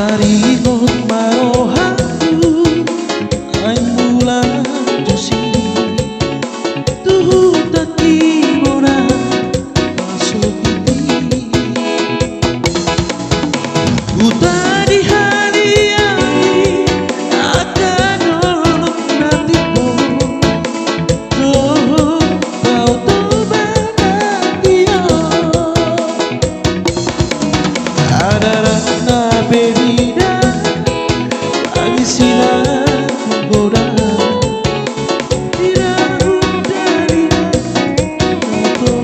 Saribot marohatu ay bulan jusi tuhu takimona masukiti utadi hadiahi akan nolok nantiku doh kau tobanatio ada rasa beda lagi silang menggoda tidak dari atau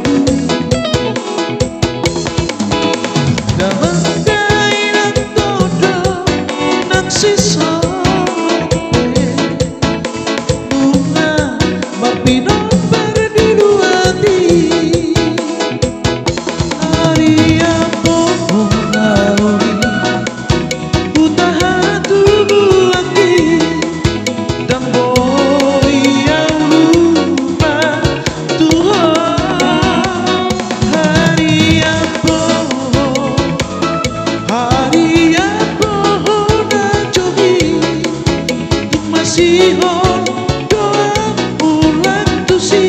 damang kailang todo nang sisa bunga mapinompar di luati hari ako mengaruhi utahan tubuh lagi dan boy yang lupa Tuhan hari ako na jogi masih doa ulang tusi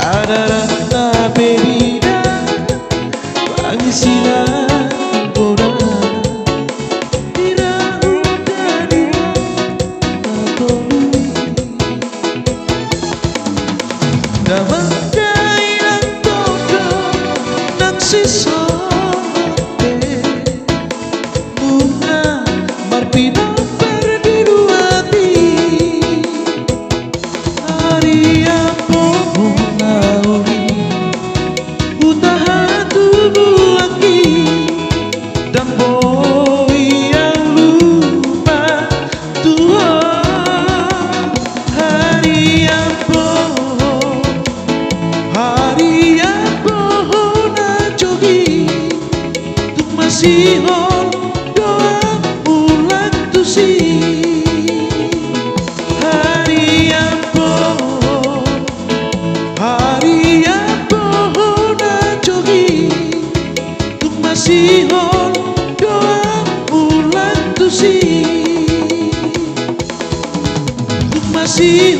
ada rasa beda lagi silang menggoda tidak dari atau damang kailang todo nang sisa bunga marpinompar di luati hari ako mengaruhi utahan tubuh lagi dan boy yang lupa Tuhan hari ako na jogi tuk masih doa ulang tusi hari ako na jogi tuk masih doa ulang tusi tuk masih